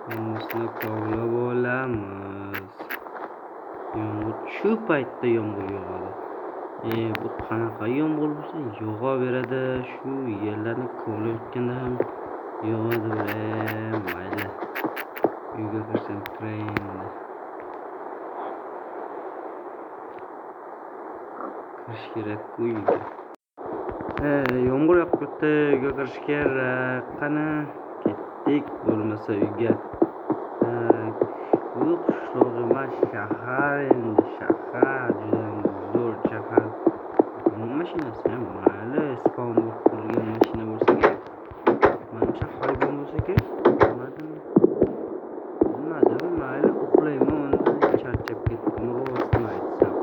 Hammosini kovlab olamiz. Yomg'ir shu paytda yomg'ir yog'adi. Bu qanaqa yomg'ir bo'lsa yog'averadi. Shu yerlarni kovlayotganda ham yog'adi. Mayli. Uyga kirsam kiray endi. Kirish kerak-ku uyga. Yomg'ir yoqib ketdi. Uyga kirish kerak. Qani ketdik bo'lmasa uyga. Bu qishloq emas, shahar endi. Shahar juda zo'r shahar. Mashinasi ham mayli, spawn bo'lib turgan mashina bo'lsa kerak. Manimcha hayvon bo'lsa kerak. Bilmadim, mayli uxlayman. Charchab ketdim, rostini aytsam.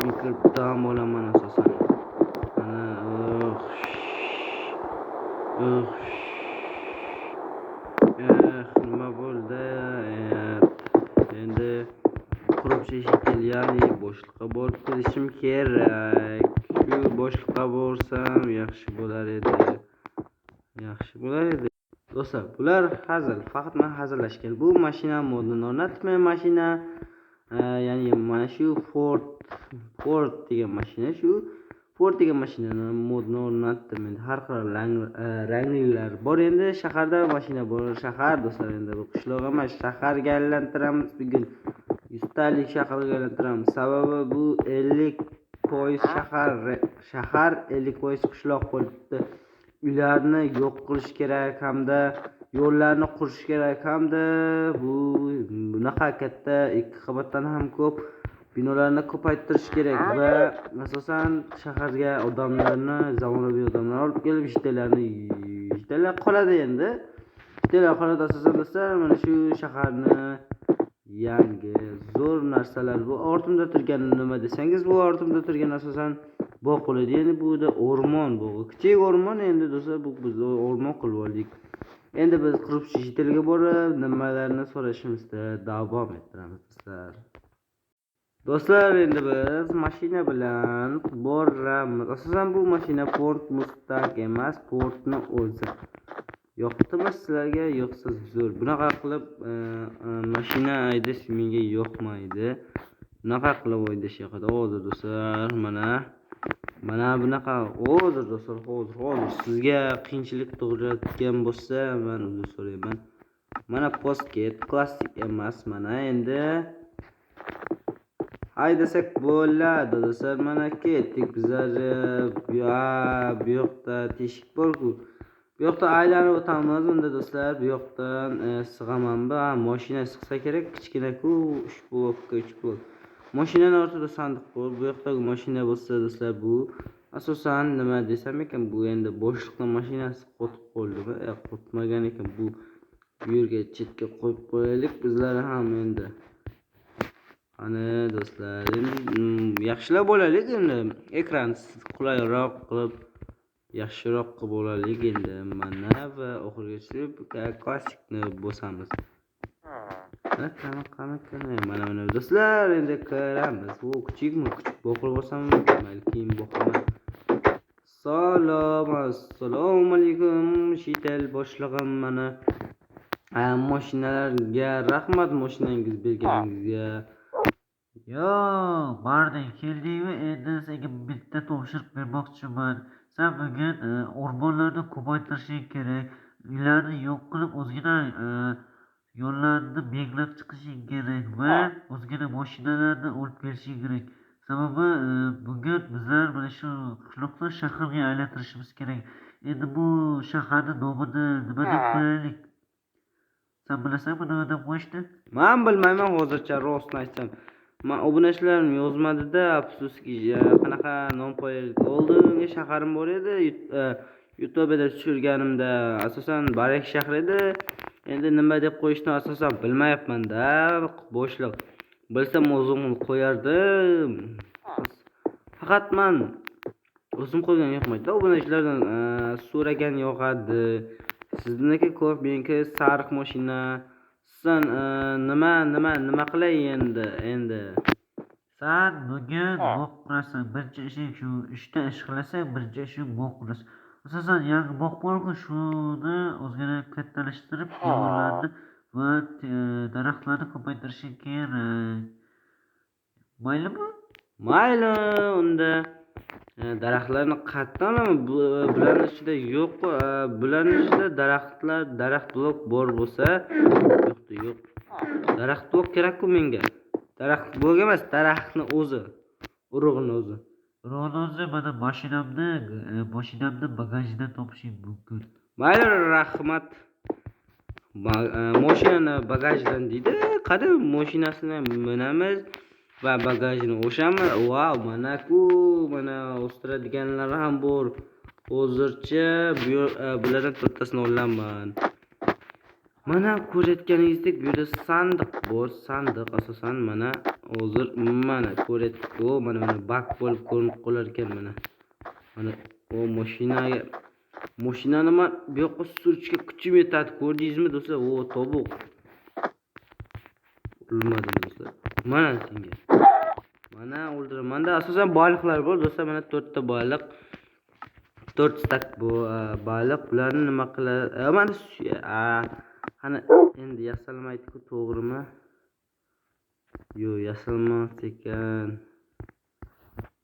Uyga dam olaman asosan. Mana nima bo'ldi? Endi qurib shekilli, ya'ni boshliqqa borib kelishim kerak. Shu boshliqqa borsam yaxshi bo'lar edi. Do'stlar, bular hazil, faqat men hazillashgan. Bu mashina modini o'rnatibman, mashina. Ya'ni mana shu Ford degan mashina, shu Ford degan mashinani modini o'rnatdim. Endi har xil ranglar bor. Endi shaharda mashina bor. Shahar do'stlar, endi bu qishloq emas, shaharga aylantiramiz bugun. 100 talik shaharga aylantiramiz. Sababi bu 50% shahar 50% qishloq bo'libdi. Uylarni yo'q qilish kerak hamda yo'llarni qurish kerak hamda bunaqa katta 2 qavatdan ham ko'p binolarni ko'paytirish kerak va asosan shaharga odamlarni, zamonaviy odamlar olib kelib ishdalar qoladi endi. Ishdalar qoladi asosan do'stlar, mana shu shaharni yangi zo'r narsalar bu ortimda turgan nima desangiz, bu ortimda turgan asosan bog' bo'ladi. Endi bu da o'rmon bog'i. Kichik o'rmon endi do'stlar, bu biz o'rmon qilib oldik. Endi biz qurib shishitelga borib nimalarni so'rashimizda davom ettiramiz do'stlar. Do'stlar, endi biz mashina bilan boramiz. Asosan bu mashina Ford Mustang emas, Fordni o'zi. Yoqdimi sizlarga? Yo'qsa zo'r. Bunaqa qilib mashina haydash menga yoqmaydi. Bunaqa qilib haydash yoqadi. Hozir do'stlar, mana bunaqa. Hozir do'stlar, hozir sizga qiyinchilik tug'diradigan bo'lsa, men uzr so'rayman. Mana postket klassik emas, mana endi haydasak bo'ladi do'stlar. Mana ketdik bizlar. Bu yoqda teshik bor-ku. Bu yoqda aylanib o'tamiz unda do'stlar. Bu yoqdan sig'amanmi? Mashina sig'sa kerak, kichkina-ku, 3 blokka 3 blok. Mashinaning ortida sandiq bor. Bu yoqdagi mashina bo'lsa do'stlar, bu asosan nima desam ekan, bu endi boshliqning mashinasi qotib qoldimi? Qotmagan ekan. Bu yerga chetga qo'yib qo'yaylik bizlar ham endi. Ana do'stlar, endi yaxshilab bo'laylik endi. Ekran qulayroq qilib, yaxshiroq qilib bo'laylik endi. Mana va oxirigacha klassikni bosamiz. Mana do'stlar, endi kiramiz. Bu kichikmi? Kichik boqib bosam, mayli keyin boqaman. Assalomu alaykum shitel boshlig'im. Mana mashinalarga rahmat, mashinangiz berganingizga. Yo, barding keldingmi? Endi senga bitta topshiriq bermoqchiman. Sen bugun o'rmonlarni ko'paytirishing kerak. Uylarni yo'q qilib, o'zgina yo'llarni belgilab chiqishing kerak va o'zgina mashinalarni olib kelishing kerak. Sababi bugun bizlar mana shu qishloqni shaharga aylantirishimiz kerak. Endi bu shaharni nomini nima deb qo'yaylik? Sen bilasanmi nima deb qo'yishni? Men bilmayman hozircha, rostini aytsam. Men obunachilarim yozmadida, afsuski, qanaqa nom qo'yaylik. Oldingi shaharim bor edi, YouTube'da tushirganimda asosan Barak shahri edi. Endi nima deb qo'yishni asosan bilmayapman-da, boshliq. Bilsam o'zim qo'yardim. Faqat men o'zim qo'ygan yoqmaydi. Obunachilardan so'ragan yoqadi. Sizniki ko'p, meniki sariq mashina. Sen nima qilay endi? Sen bugun bog' qurasan. Birinchi ishing shu. 3 ta ish qilasang, birinchi ishing bog' qurasan. Asosan yangi bog' borku, shuni o'zgina kattalashtirib, devorlarni va daraxtlarni ko'paytirishing kerak. Maylimi? Mayli, unda daraxtlarni qayerdan olaman? Bularning ichida yo'q, bularning ichida daraxt blok bor bo'lsa, yo'q. Daraxt blok kerak-ku menga. Daraxt blok emas, daraxtni o'zi, urug'ini o'zi. Ro'nozni mana mashinamni bagajidan topishing mumkin. Mayli, rahmat. Mashinani bagajidan deydi. Qani mashinasini minamiz va bagajini o'shami? Vau, mana o'stiradiganlar ham bor. Hozircha bulardan to'rttasini olaman. Mana ko'rayotganingizdek bu yerda sandiq bor. Sandiq asosan mana hozir mana ko'ryapsiz-ku, mana bak bo'lib ko'rinib qolar ekan mana. Mana o mashinani men bu yoqqa surishga kuchim yetadi. Ko'rdingizmi do'stlar? O tovuq. O'lmadim do'stlar. Mana senga. Mana o'ldiraman. Menda asosan baliqlar bor do'stlar. Mana 4 ta baliq. 4 stak bu baliq. Bularni nima qiladi? Mana qani endi yasalmaydi-ku, to'g'rimi? Yo'q, yasalmas ekan.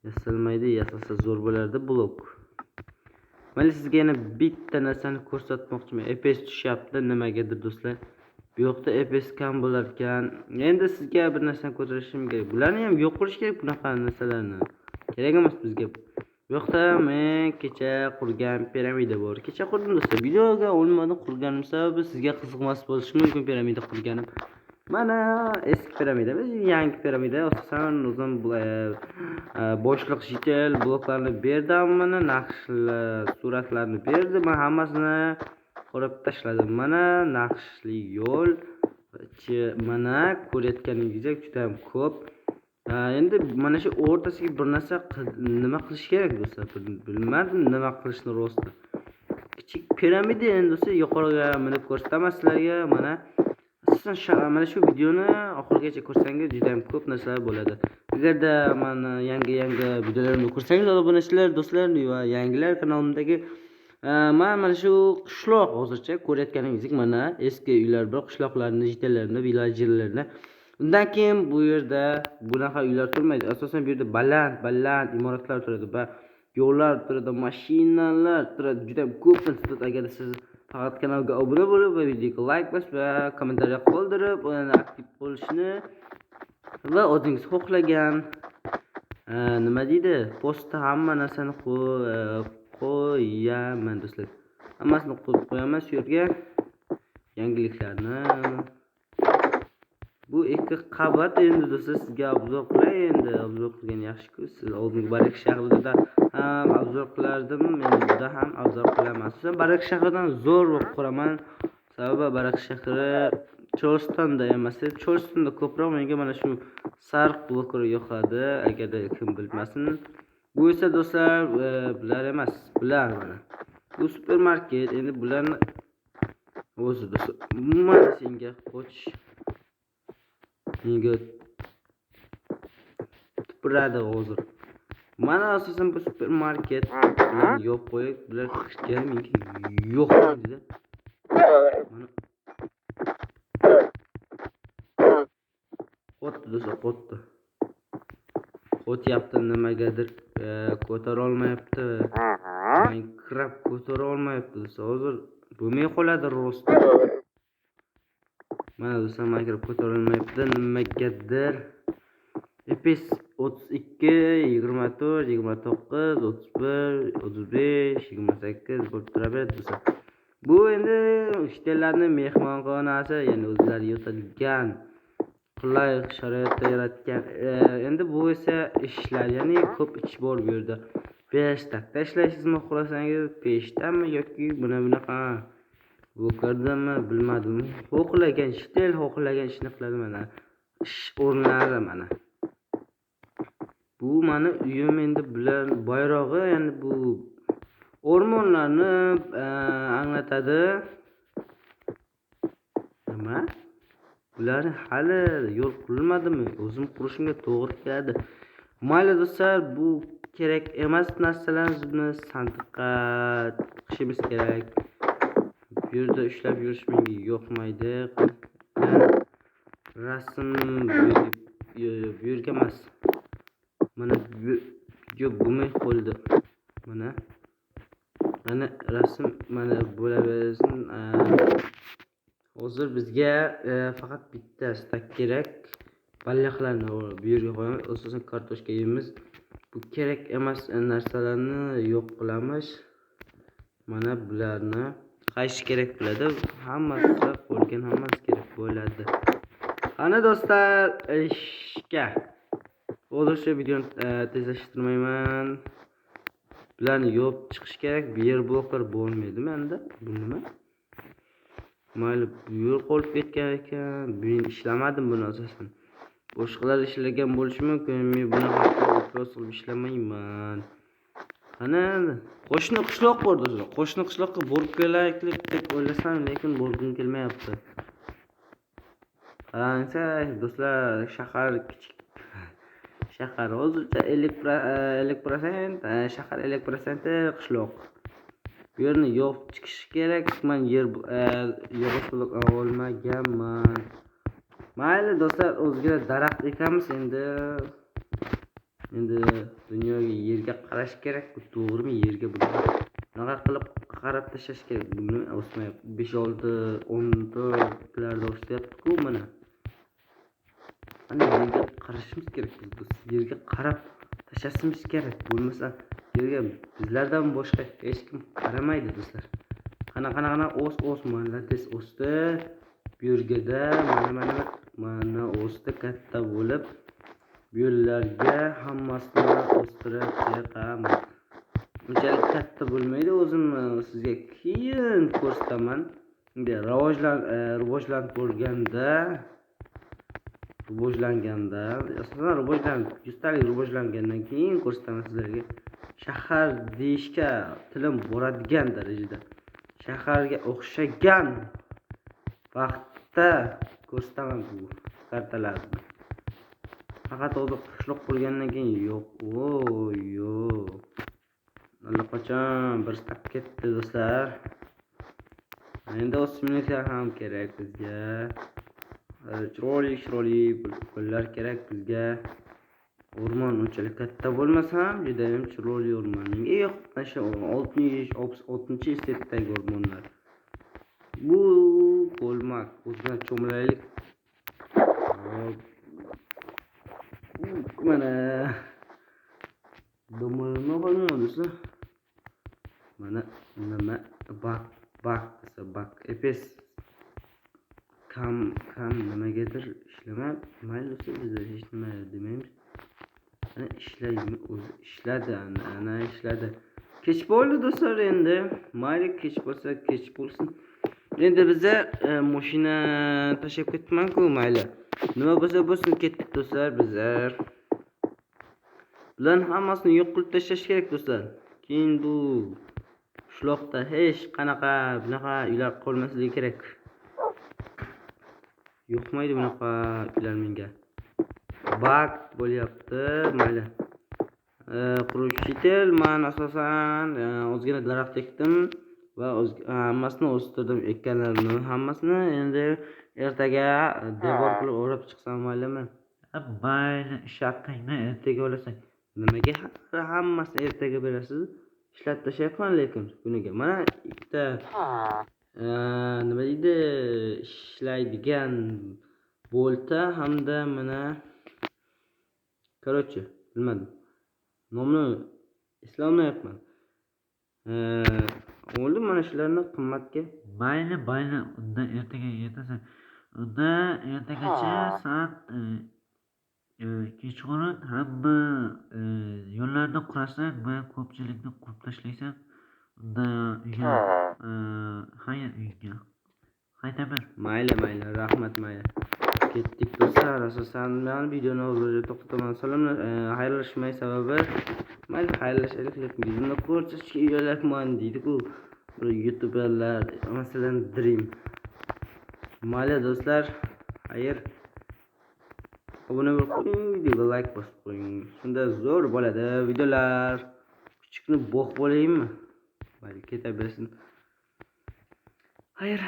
Yasalmaydi, yasalsa zo'r bo'lardi blok. Mana sizga yana bitta narsani ko'rsatmoqchiman. EPS tushyapti nimagadir do'stlar. Bu yoqda EPS kam bo'lar ekan. Endi sizga bir narsani ko'rsatishim kerak. Bularni ham yo'q qilish kerak bunaqa narsalarni. Kerak emas bizga. Bu yoqda men kecha qurgan piramida bor. Kecha qurdim do'stlar. Videoga olmadim, qurganim sababi sizga qiziqmas bo'lishi mumkin piramida qurganim. Mana eski piramida, yangi piramida. Asosan o'zim boshliq jitel bloklarni berdim, mana naqshlar, suratlarni berdim. Men hammasini qurib tashladim. Mana naqshli yo'l. Mana ko'rayotganingizdek juda ham ko'p. Endi mana shu o'rtasiga bir narsa nima qilish kerak do'stlar? Bilmadim nima qilishni rosti. Kichik piramida endi do'stlar yuqoriga minib ko'rsataman sizlarga. Mana asosan mana shu videoni oxirigacha ko'rsangiz juda ham ko'p narsalar bo'ladi. Agarda mana yangi videolarimni ko'rsangiz obunachlar do'stlar va yangilar kanalimdagi mana shu qishloq hozircha ko'rayotganingizdek mana eski uylar bor, qishloqlarni, jitellarini, villajerlarni. Undan keyin bu yerda bunaqa uylar turmaydi. Asosan bu yerda baland imoratlar turadi va yo'llar turadi, mashinalar turadi. Juda ko'p narsa. Agar siz faqat kanalga obuna bo'lib va videoga like bosib va kommentariya qoldirib, aktiv bo'lishni va o'zingiz xohlagan nima deydi, postda hamma narsani qo'yaman do'stlar. Hammasini qo'yib qo'yaman shu yerga yangiliklarni. Bu ikki qavat endi do'stlar sizga obzor qilay. Endi obzor qilgan yaxshi-ku. Siz oldingi Barak shahrida ham obzor qilardim. Endi bunda ham obzor qilaman. Asosan Barak shahridan zo'r quraman. Sababi Barak shahri Cho'lstonda emas. Cho'lstonda ko'proq menga mana shu sariq bloklar yoqadi. Agarda kim bilmasin. Bu esa do'stlar bular emas. Bular mana. Bu supermarket. Endi bularni o'zi do'stlar. Mana senga qo'ch. Menga tupuradi hozir. Mana asosan bu supermarket bilan yo'q qo'yib, bular qishga menga yo'q deydi. Mana qotdi do'stlar, qotdi. Qo'tyapti nimagadir ko'tara olmayapti. Men kirab ko'tara olmayapti do'stlar. Hozir bo'lmay qoladi rost. Mana do'stlar, men kirib ko'tara olmayapti nimagadir. EPS 32, 24, 29, 31, 35, 28 bo'lib turaveradi do'stlar. Bu endi ishchilarning mehmonxonasi, ya'ni o'zlari yotadigan qulay sharoitda yaratgan. Endi bu esa ishlar, ya'ni ko'p ish bor bu yerda. 5 takda ishlaysizmi xohlasangiz, 5 tami yoki bunaqa bloklardami bilmadim. Xohlagan ishni qiladi mana. Ish o'rinlari mana. Bu meni uyim endi bular bayrog'i, ya'ni bu o'rmonlarni anglatadi. Nima? Bular hali yo'l qurilmadimi? O'zim qurishimga to'g'ri keladi. Mayli do'stlar, bu kerak emas narsalarni sandiqqa tiqishimiz kerak. Bu yerda ushlab yurish menga yoqmaydi. Rasm bu yerga emas. Mana video bo'lmay qoldi. Mana rasm mana bo'laversin. Hozir bizga faqat bitta stak kerak. Baliqlarni bu yerga qo'yamiz. Asosan kartoshka yeymiz. Bu kerak emas narsalarni yo'q qilamiz. Mana bularni qaysi kerak bo'ladi? Hammasi qolgan hammasi kerak bo'ladi. Ana do'stlar, ishga. Hozir shu videoni tezlashtirmayman. Bularni yopib chiqish kerak. Bu yer bloklar bo'lmaydi menda. Bu nima? Mayli, bu yer qolib ketgan ekan. Men ishlamadim buni asosan. Boshqalar ishlagan bo'lishi mumkin. Men bunaqa iflos qilib ishlamayman. Ana qo'shni qishloq bor do'stlar. Qo'shni qishloqqa borib kelaylik deb o'ylasam, lekin borgim kelmayapti. Qarangsa do'stlar, shahar kichik. Shahar hozircha 50%, shahar 50% qishloq. Bu yerni yopib chiqish kerak. Men yog'och blok olmaganman. Mayli do'stlar, o'zga daraxt ekamiz endi. Dunyoga yerga qarash kerak. To'g'rimi? Yerga bunaqa qilib qarab tashlash kerak. Buni o'smayapti. 5, 6, 14larda o'syapti-ku mana. Ana yerga qarashimiz kerak biz. Yerga qarab tashlashimiz kerak. Bo'lmasa yerga bizlardan boshqa hech kim qaramaydi do'stlar. Qana o's malades o'sdi. Bu yerga mana o'sdi katta bo'lib. Bu yerlarga hammasini o'stirib chiqaman. Unchalik katta bo'lmaydi, o'zim sizga keyin ko'rsataman. Endi rivojlanganda, asosan rivojlangandan keyin ko'rsataman sizlarga. Shahar deyishga tilim boradigan darajada. Shaharga o'xshagan vaqtda ko'rsataman bu kartalarni. Faqat hozir qishloq bo'lgandan keyin yo'q. Allaqachon bir stak ketdi do'stlar. Endi o'simliklar ham kerak bizga. Chiroyli gullar kerak bizga. O'rmon unchalik katta bo'lmasa ham, juda ham chiroyli o'rmon. Menga yoqdi shu 60-setdagi o'rmonlar. Bu bo'lmak, o'zini cho'mlaylik. Mana do'molma qolmadi. Mana nima bak epes kam nimagadir ishlamayapti. Mayli, biz hech nima demaymiz. Ana ishlaymi, o'zi ishladi, ana ishladi. Kech bo'ldi do'stlar endi. Mayli, kech bo'lsa kech bo'lsin. Endi biza mashina tashib ketman-ku, mayli. Nima bo'lsa bo'lsin, ketdik do'stlar bizlar. Bularni hammasini yo'q qilib tashlash kerak do'stlar. Keyin bu qishloqda hech bunaqa uylar qolmasligi kerak. Yo'qmaydi bunaqa uylar menga. Bak bo'lyapti, mayli. Quruvchitel men asosan o'zgina daraxt ekdim va hammasini o'stirdim, ekkanlarimni hammasini. Endi ertaga devor qilib o'rab chiqsam maylimi? Mayli, shaqingni ertaga olasan. Nimaga hammasini ertaga berasiz? Ishlab tashlayapman lekin kuniga. Mana ikkita nima deydi, ishlaydigan bolta hamda mana короче, bilmadim. Nomni eslolmayapman. Oldim mana shularni qimmatga. Mayli, unda ertaga yetasan. Unda ertagacha soat kechqurun hamma yo'llarni qurasan va ko'pchilikni qurib tashlaysan. Unda uyga qaytaman. Mayli, rahmat, mayli. Ketdik do'stlar. Asosan men videoni o'zimga to'xtataman. Salomlar, xayrlashmay sababi mayli xayrlashaylik, lekin videoni ko'rsatishga uyalakman deydi-ku YouTuberlar, masalan Dream. Mayli do'stlar, xayr. obuna bo'lib qo'ying, videoga like bosib qo'ying. Shunda zo'r bo'ladi videolar. Kuchukni bog' bo'laymi? Mayli, ketaversin. Xayr.